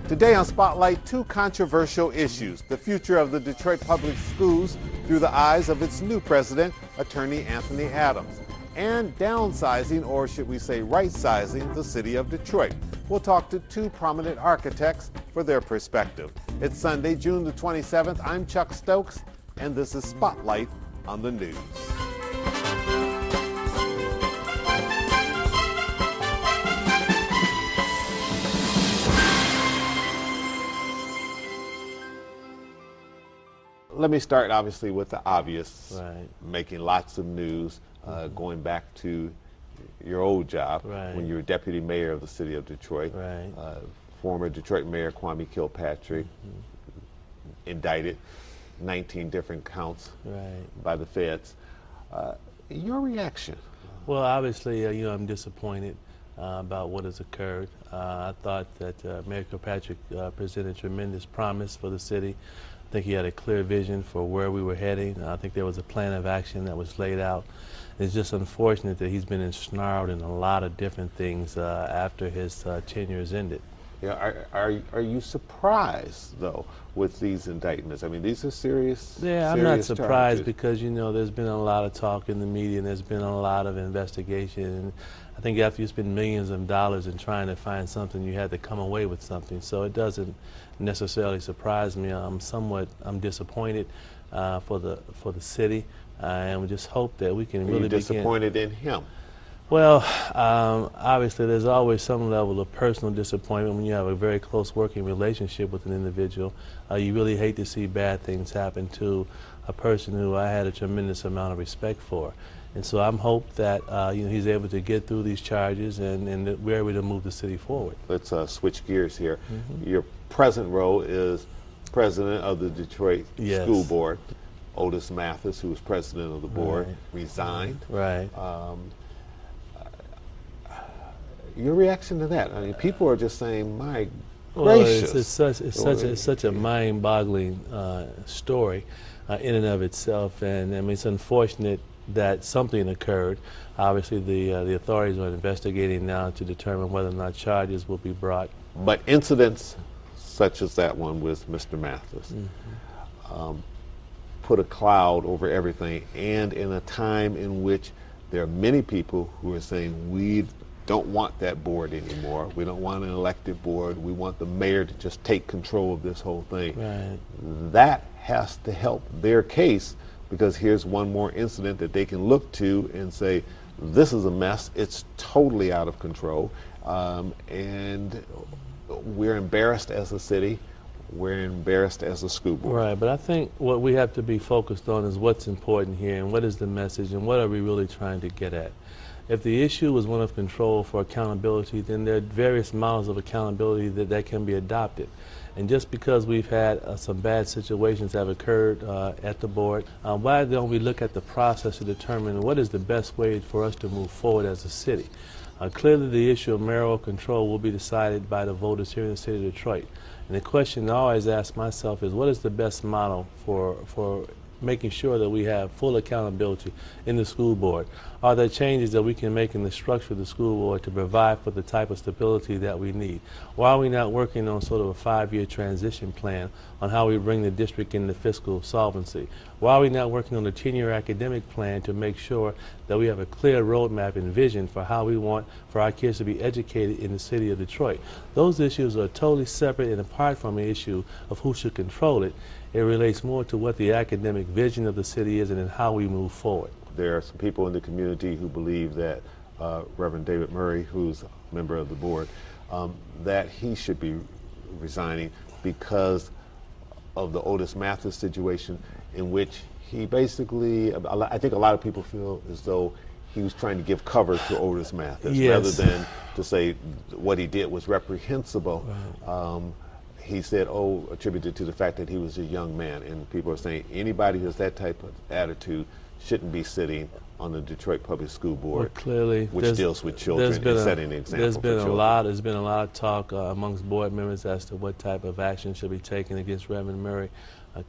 Today on Spotlight, two controversial issues: the future of the Detroit Public Schools through the eyes of its new president, Attorney Anthony Adams, and downsizing, or should we say right-sizing, the city of Detroit. We'll talk to two prominent architects for their perspective. It's Sunday, June the 27th. I'm Chuck Stokes, and this is Spotlight on the News. Let me start, obviously, with the obvious, right. Making lots of news, going back to your old job, right. when you were deputy mayor of the city of Detroit. Right. Former Detroit Mayor Kwame Kilpatrick, indicted 19 different counts by the feds. Your reaction? Well, obviously, I'm disappointed about what has occurred. I thought that Mayor Kilpatrick presented tremendous promise for the city. I think he had a clear vision for where we were heading. I think there was a plan of action that was laid out. It's just unfortunate that he's been ensnarled in a lot of different things after his tenure has ended. Yeah, are you surprised, though, with these indictments? I mean, these are serious. Yeah, I'm not surprised charges. Because, there's been a lot of talk in the media and there's been a lot of investigation. And I think after you spend millions of dollars in trying to find something, you had to come away with something. So it doesn't necessarily surprise me. I'm disappointed for the city, and we just hope that we can really begin. Disappointed in him? Well, obviously there's always some level of personal disappointment when you have a very close working relationship with an individual. You really hate to see bad things happen to a person who I had a tremendous amount of respect for. And so I'm hoped that he's able to get through these charges and that we're able to move the city forward. Let's switch gears here. Your present role is president of the Detroit School Board. Otis Mathis, who was president of the board, resigned. Right. Your reaction to that? I mean, people are just saying, "My gracious!" It's such a mind-boggling story in and of itself, and I mean, it's unfortunate that something occurred. Obviously, the authorities are investigating now to determine whether or not charges will be brought. But incidents such as that one with Mr. Mathis put a cloud over everything, and in a time in which there are many people who are saying, we don't want that board anymore. We don't want an elected board. We want the mayor to just take control of this whole thing. Right. That has to help their case, because here's one more incident that they can look to and say, this is a mess. It's totally out of control. And we're embarrassed as a city. We're embarrassed as a school board. Right, but I think what we have to be focused on is what's important here and what is the message and what are we really trying to get at. If the issue is one of control for accountability, then there are various models of accountability that can be adopted. And just because we've had some bad situations have occurred at the board, why don't we look at the process to determine what is the best way for us to move forward as a city? Clearly the issue of mayoral control will be decided by the voters here in the city of Detroit. And the question I always ask myself is, what is the best model for making sure that we have full accountability in the school board? Are there changes that we can make in the structure of the school board to provide for the type of stability that we need? Why are we not working on sort of a 5-year transition plan on how we bring the district into fiscal solvency? Why are we not working on a 10-year academic plan to make sure that we have a clear roadmap and vision for how we want for our kids to be educated in the city of Detroit? Those issues are totally separate and apart from the issue of who should control it. It relates more to what the academic vision of the city is and then how we move forward. There are some people in the community who believe that Reverend David Murray, who's a member of the board, that he should be resigning because of the Otis Mathis situation, in which he basically, I think a lot of people feel as though he was trying to give cover to Otis Mathis rather than to say what he did was reprehensible. Right. He said, attributed to the fact that he was a young man, and people are saying anybody who has that type of attitude shouldn't be sitting on the Detroit Public School Board, Well, clearly, which deals with children and setting an example for children. There's been a lot of talk amongst board members as to what type of action should be taken against Reverend Murray.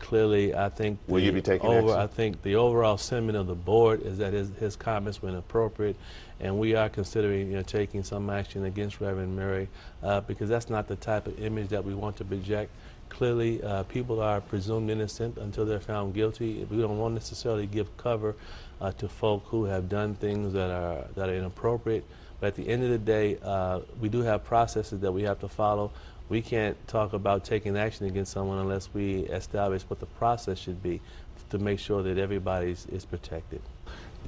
Clearly, I think will you be taking action? I think the overall sentiment of the board is that his comments were inappropriate, and we are considering taking some action against Reverend Murray because that's not the type of image that we want to project. Clearly, people are presumed innocent until they're found guilty. We don't want to necessarily give cover to folk who have done things that are inappropriate. But at the end of the day, we do have processes that we have to follow. We can't talk about taking action against someone unless we establish what the process should be to make sure that everybody is protected.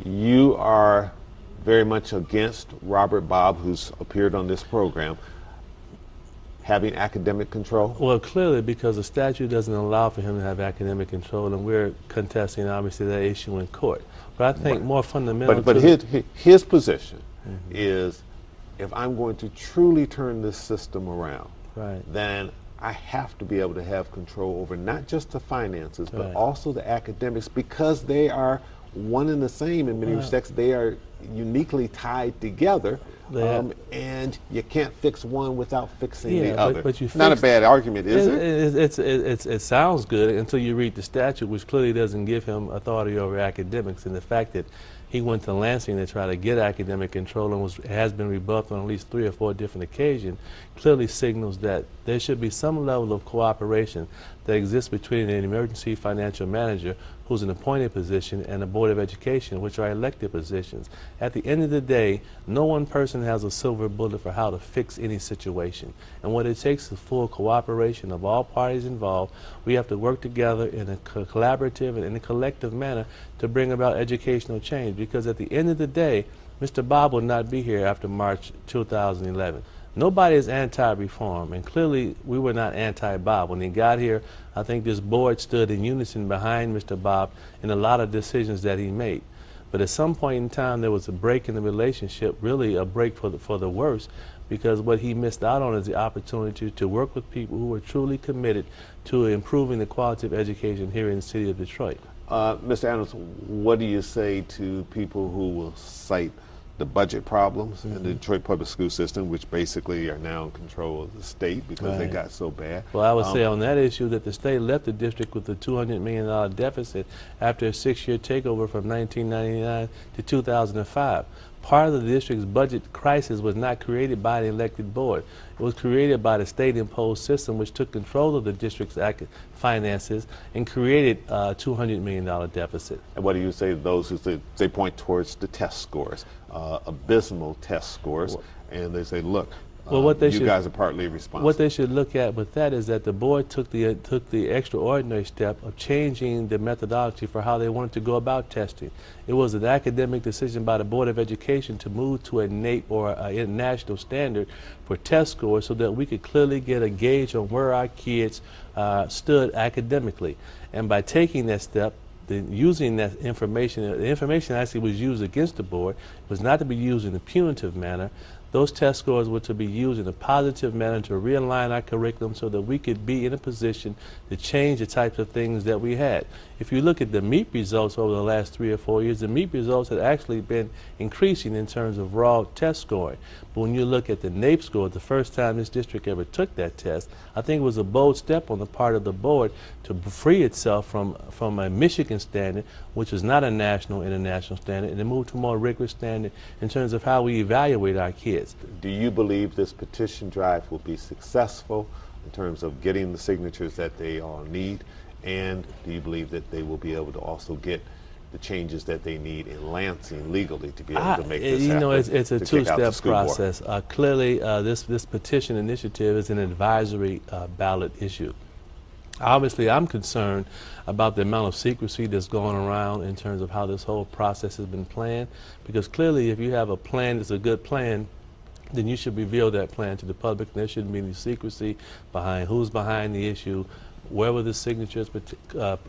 You are very much against Robert Bobb, who's appeared on this program, having academic control? Well, clearly, because the statute doesn't allow for him to have academic control, and we're contesting, obviously, that issue in court. But I think more fundamental But his position is, if I'm going to truly turn this system around, then I have to be able to have control over not just the finances, but also the academics, because they are one and the same in many respects. They are uniquely tied together, and you can't fix one without fixing the other. But not a bad argument, is it? It sounds good until you read the statute, which clearly doesn't give him authority over academics, and the fact that he went to Lansing to try to get academic control and has been rebuffed on at least 3 or 4 different occasions, clearly signals that there should be some level of cooperation that exists between an emergency financial manager, who's an appointed position, and the Board of Education, which are elected positions. At the end of the day, no one person has a silver bullet for how to fix any situation. And what it takes is full cooperation of all parties involved. We have to work together in a collaborative and in a collective manner to bring about educational change, because at the end of the day, Mr. Bobb will not be here after March 2011. Nobody is anti-reform, and clearly we were not anti-Bobb. When he got here, I think this board stood in unison behind Mr. Bobb in a lot of decisions that he made. But at some point in time, there was a break in the relationship, really a break for the worse, because what he missed out on is the opportunity to work with people who were truly committed to improving the quality of education here in the city of Detroit. Mr. Adams, what do you say to people who will cite the budget problems in the Detroit public school system, which basically are now in control of the state because they got so bad? Well, I would say on that issue that the state left the district with a $200 million deficit after a 6-year takeover from 1999 to 2005. Part of the district's budget crisis was not created by the elected board. It was created by the state-imposed system, which took control of the district's finances and created a $200 million deficit. And what do you say to those who say, they point towards the test scores, abysmal test scores, and they say, look, you guys are partly responsible. What they should look at with that is that the board took the extraordinary step of changing the methodology for how they wanted to go about testing. It was an academic decision by the Board of Education to move to a NAEP or a international standard for test scores so that we could clearly get a gauge on where our kids stood academically. And by taking that step, using that information, the information actually was used against the board. It was not to be used in a punitive manner. Those test scores were to be used in a positive manner to realign our curriculum so that we could be in a position to change the types of things that we had. If you look at the MEEP results over the last 3 or 4 years, the MEEP results had actually been increasing in terms of raw test scoring. But when you look at the NAEP score, the first time this district ever took that test, I think it was a bold step on the part of the board to free itself from a Michigan standard, which was not a national, international standard, and to move to a more rigorous standard in terms of how we evaluate our kids. Do you believe this petition drive will be successful in terms of getting the signatures that they all need? And do you believe that they will be able to also get the changes that they need in Lansing legally to be able to make this happen? You know, it's a two-step process. Clearly, this petition initiative is an advisory ballot issue. Obviously, I'm concerned about the amount of secrecy that's going around in terms of how this whole process has been planned, because clearly if you have a plan that's a good plan, then you should reveal that plan to the public. There shouldn't be any secrecy behind who's behind the issue, where were the signatures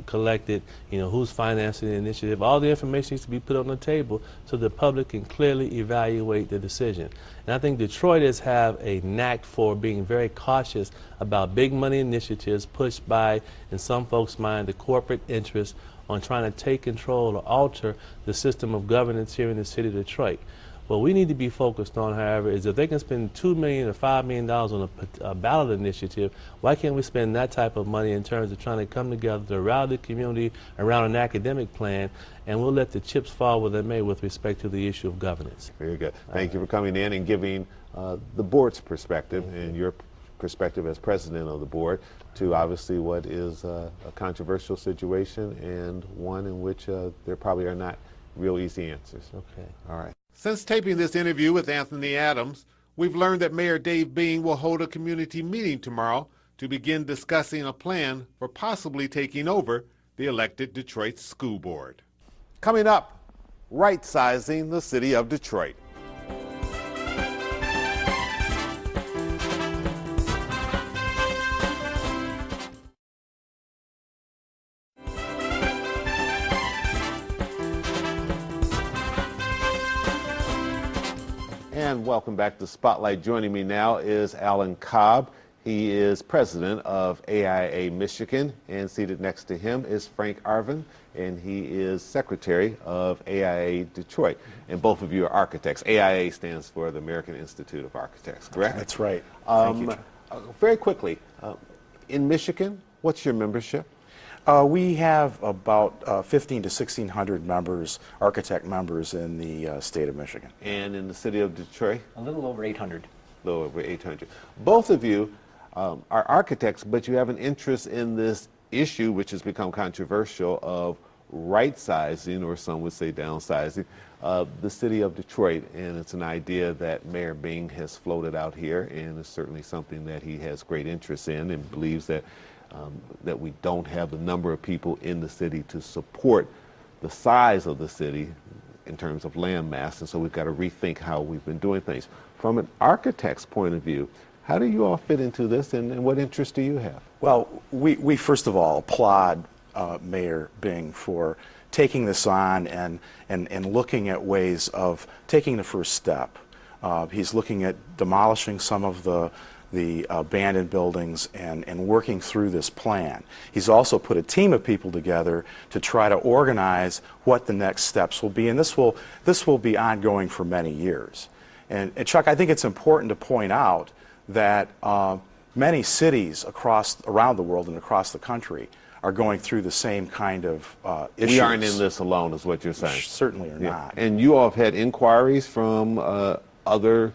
collected, who's financing the initiative. All the information needs to be put on the table so the public can clearly evaluate the decision. And I think Detroiters have a knack for being very cautious about big money initiatives pushed by, in some folks' mind, the corporate interests on trying to take control or alter the system of governance here in the city of Detroit. What we need to be focused on, however, is if they can spend $2 million or $5 million on a ballot initiative, why can't we spend that type of money in terms of trying to come together to rally the community around an academic plan, and we'll let the chips fall where they may with respect to the issue of governance. Very good. Thank you for coming in and giving the board's perspective and your perspective as president of the board to obviously what is a controversial situation and one in which there probably are not real easy answers. Okay. All right. Since taping this interview with Anthony Adams, we've learned that Mayor Dave Bing will hold a community meeting tomorrow to begin discussing a plan for possibly taking over the elected Detroit School Board. Coming up, right-sizing the city of Detroit. And welcome back to Spotlight. Joining me now is Alan Cobb. He is president of AIA Michigan, and seated next to him is Frank Arvin, and he is secretary of AIA Detroit. And both of you are architects. AIA stands for the American Institute of Architects, correct? That's right. Thank you. Very quickly, in Michigan, what's your membership? We have about 1,500 to 1,600 members, architect members in the state of Michigan. And in the city of Detroit? A little over 800. A little over 800. Both of you are architects, but you have an interest in this issue, which has become controversial, of right-sizing, or some would say downsizing, the city of Detroit. And it's an idea that Mayor Bing has floated out here, and it's certainly something that he has great interest in and believes that that we don't have the number of people in the city to support the size of the city in terms of land mass, and so we've got to rethink how we've been doing things. From an architect's point of view, how do you all fit into this, and what interest do you have? Well, we first of all applaud Mayor Bing for taking this on and looking at ways of taking the first step. He's looking at demolishing some of the abandoned buildings and working through this plan. He's also put a team of people together to try to organize what the next steps will be, and this will be ongoing for many years. And Chuck, I think it's important to point out that many cities around the world and across the country are going through the same kind of issues. We aren't in this alone, is what you're saying. Certainly are not. And you all have had inquiries from other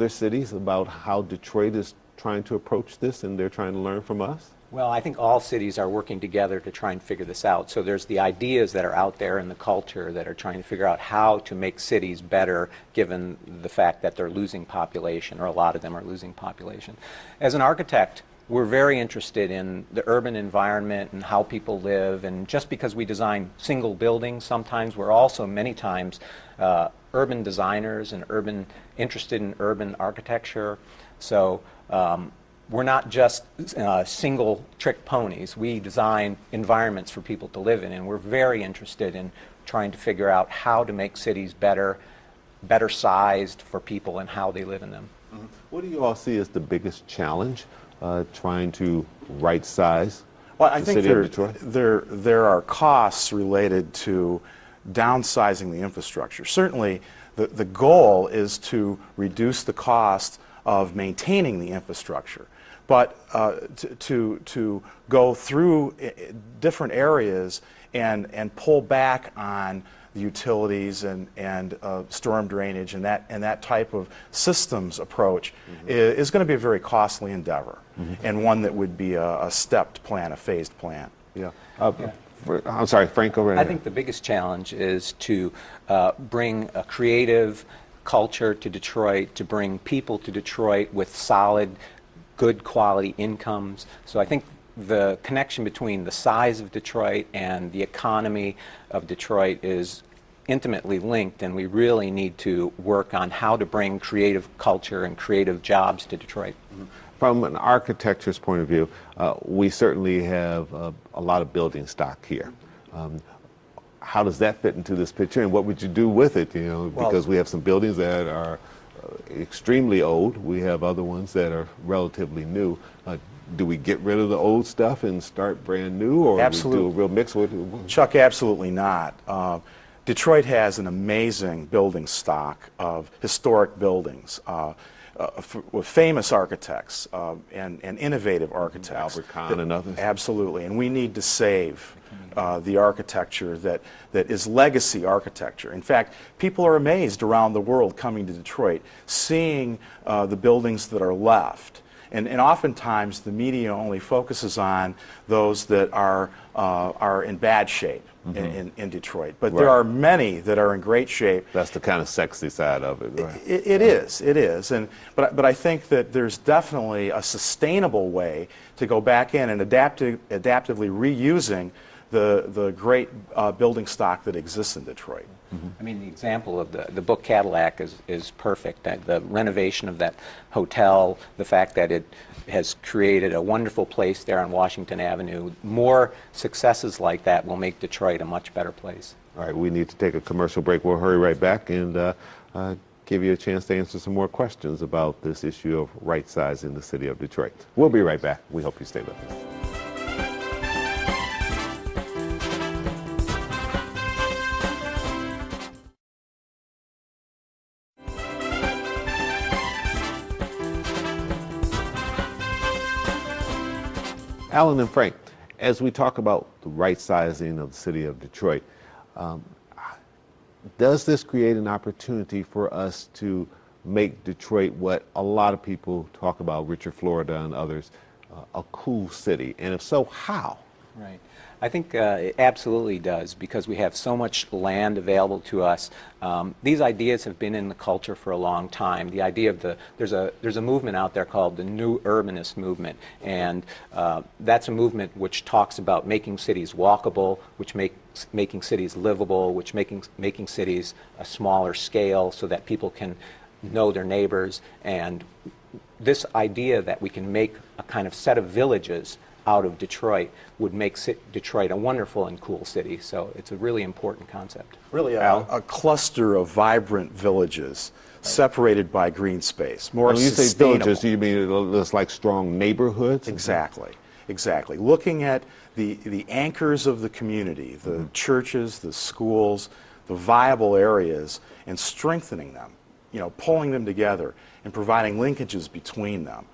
cities about how Detroit is trying to approach this, and they're trying to learn from us? Well, I think all cities are working together to try and figure this out. So there's the ideas that are out there in the culture that are trying to figure out how to make cities better given the fact that they're losing population, or a lot of them are losing population. As an architect, we're very interested in the urban environment and how people live, and just because we design single buildings, sometimes we're also many times urban designers and interested in urban architecture. So we're not just single trick ponies. We design environments for people to live in, and we're very interested in trying to figure out how to make cities better sized for people and how they live in them. Mm-hmm. What do you all see as the biggest challenge trying to right size the city of Detroit? There are costs related to downsizing the infrastructure. Certainly the goal is to reduce the cost of maintaining the infrastructure, but to go through different areas and pull back on the utilities and storm drainage and that type of systems approach is going to be a very costly endeavor, and one that would be a stepped plan, a phased plan. Yeah. I'm sorry, Frank, over there. I think the biggest challenge is to bring a creative culture to Detroit, to bring people to Detroit with solid, good quality incomes. So I think the connection between the size of Detroit and the economy of Detroit is intimately linked, and we really need to work on how to bring creative culture and creative jobs to Detroit. From an architecture's point of view, we certainly have a lot of building stock here. How does that fit into this picture, and what would you do with it? You know, because we have some buildings that are extremely old. We have other ones that are relatively new. do we get rid of the old stuff and start brand new, or Absolutely. do we do a real mix with it? Chuck, absolutely not. Detroit has an amazing building stock of historic buildings with famous architects and innovative architects. Albert Kahn and others. Absolutely, and we need to save the architecture that is legacy architecture. In fact, people are amazed around the world coming to Detroit, seeing the buildings that are left. And oftentimes the media only focuses on those that are in bad shape in Detroit. But there are many that are in great shape. That's the kind of sexy side of it, right? It is. But I think that there's definitely a sustainable way to go back in and adaptively reusing the great building stock that exists in Detroit. I mean, the example of the book Cadillac is perfect. The renovation of that hotel, the fact that it has created a wonderful place there on Washington Avenue. More successes like that will make Detroit a much better place. All right, we need to take a commercial break. We'll hurry right back and give you a chance to answer some more questions about this issue of right-sizing the city of Detroit. We'll be right back. We hope you stay with us. Alan and Frank, as we talk about the right sizing of the city of Detroit, does this create an opportunity for us to make Detroit what a lot of people talk about, Richard Florida and others, a cool city? And if so, how? Right. I think it absolutely does, because we have so much land available to us. These ideas have been in the culture for a long time. The idea of there's a movement out there called the New Urbanist Movement, and that's a movement which talks about making cities walkable, which making cities livable, which making cities a smaller scale so that people can know their neighbors. And this idea that we can make a kind of set of villages out of Detroit would make Detroit a wonderful and cool city. So it's a really important concept. Really a cluster of vibrant villages separated by green space, more when you say sustainable. villages, do you mean it's like strong neighborhoods? Exactly, exactly. Looking at the anchors of the community, the churches, the schools, the viable areas, and strengthening them, pulling them together and providing linkages between them.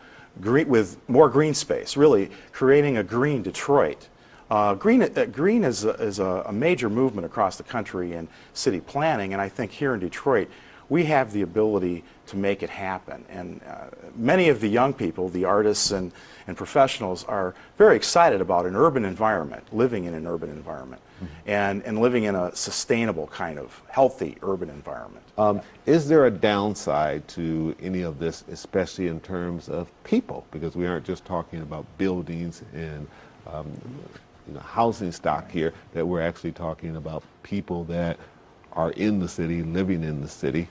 With more green space, really creating a green Detroit. Green is a major movement across the country in city planning, and I think here in Detroit we have the ability to make it happen. And many of the young people, the artists and professionals, are very excited about an urban environment, living in an urban environment, and living in a sustainable kind of healthy urban environment. Is there a downside to any of this, especially in terms of people? Because we aren't just talking about buildings and housing stock here, that we're actually talking about people that are in the city, living in the city.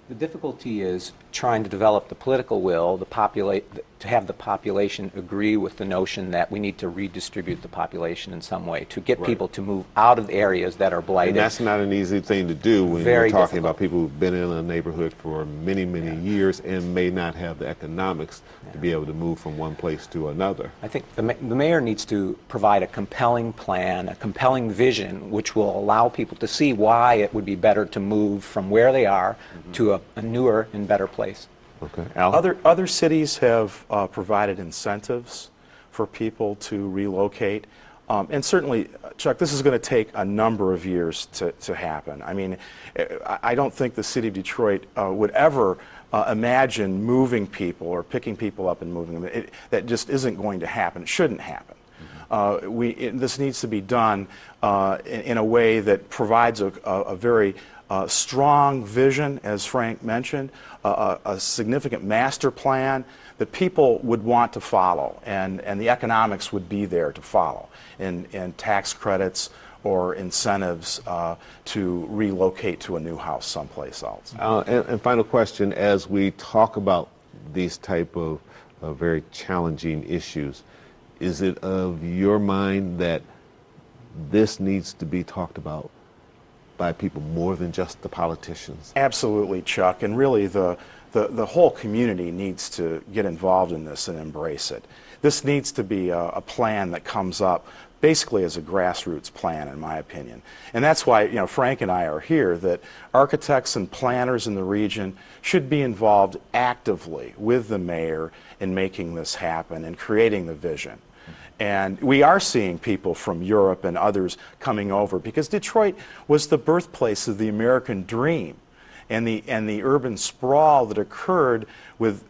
The difficulty is trying to develop the political will, to have the population agree with the notion that we need to redistribute the population in some way, to get people to move out of areas that are blighted. And that's not an easy thing to do when you're talking about people who've been in a neighborhood for many, many years and may not have the economics to be able to move from one place to another. I think the mayor needs to provide a compelling plan, a compelling vision, which will allow people to see why it would be better to move from where they are to a newer and better place. Okay. Alan? Other cities have provided incentives for people to relocate. And certainly, Chuck, this is going to take a number of years to happen. I mean, I don't think the city of Detroit would ever imagine moving people or picking people up and moving them. That just isn't going to happen. It shouldn't happen. This needs to be done in a way that provides a very strong vision, as Frank mentioned, a significant master plan that people would want to follow, and the economics would be there to follow, and tax credits or incentives to relocate to a new house someplace else. And final question, as we talk about these type of very challenging issues, is it of your mind that this needs to be talked about by people more than just the politicians? Absolutely, Chuck, and really the whole community needs to get involved in this and embrace it. this needs to be a plan that comes up basically as a grassroots plan, in my opinion. And that's why, you know, Frank and I are here, that architects and planners in the region should be involved actively with the mayor in making this happen and creating the vision. And we are seeing people from Europe and others coming over because Detroit was the birthplace of the American dream and the urban sprawl that occurred with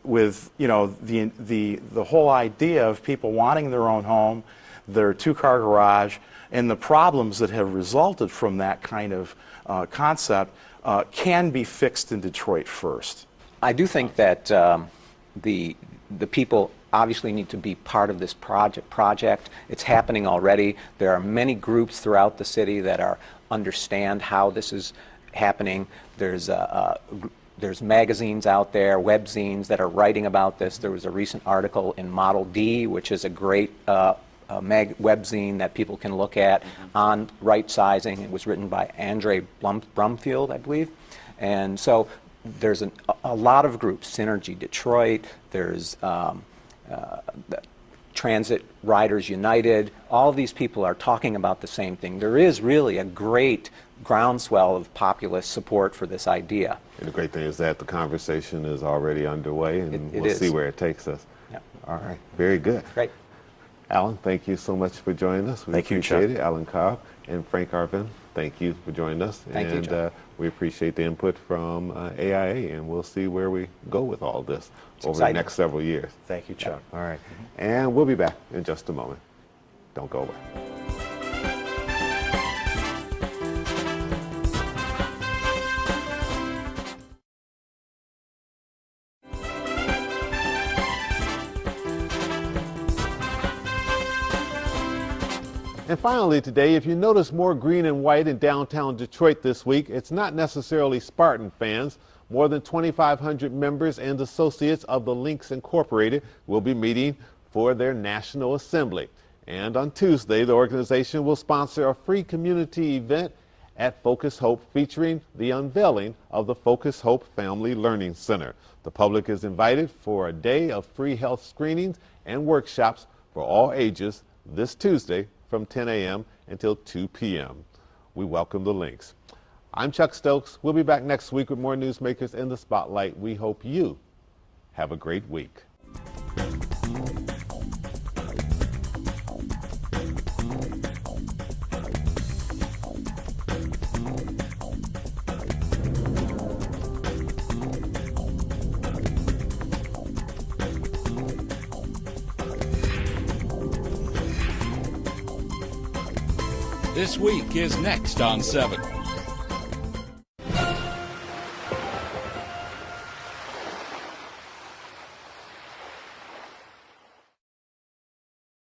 you know, the whole idea of people wanting their own home, their two-car garage, and the problems that have resulted from that kind of concept can be fixed in Detroit first. I do think that the people obviously need to be part of this project. It's happening already. There are many groups throughout the city that understand how this is happening. There's magazines out there, webzines that are writing about this. There was a recent article in Model D, which is a great webzine that people can look at on right sizing. It was written by Andre Brumfield, I believe. And so there's a lot of groups, Synergy Detroit, there's Transit Riders United. All of these people are talking about the same thing. There is really a great groundswell of populist support for this idea. And the great thing is that the conversation is already underway, and we'll see where it takes us. Yeah. All right, very good. Great. Alan, thank you so much for joining us. We appreciate it. Alan Cobb and Frank Arvin, thank you for joining us. Thank you, Chuck. We appreciate the input from AIA, and we'll see where we go with all this over the next several years. Thank you, Chuck. All right, and we'll be back in just a moment. Don't go away. And finally today, if you notice more green and white in downtown Detroit this week, it's not necessarily Spartan fans. More than 2,500 members and associates of the Lynx Incorporated will be meeting for their National Assembly. And on Tuesday, the organization will sponsor a free community event at Focus Hope featuring the unveiling of the Focus Hope Family Learning Center. The public is invited for a day of free health screenings and workshops for all ages this Tuesday from 10 a.m. until 2 p.m. We welcome the Lynx. I'm Chuck Stokes. We'll be back next week with more newsmakers in the spotlight. We hope you have a great week. This Week is next on 7.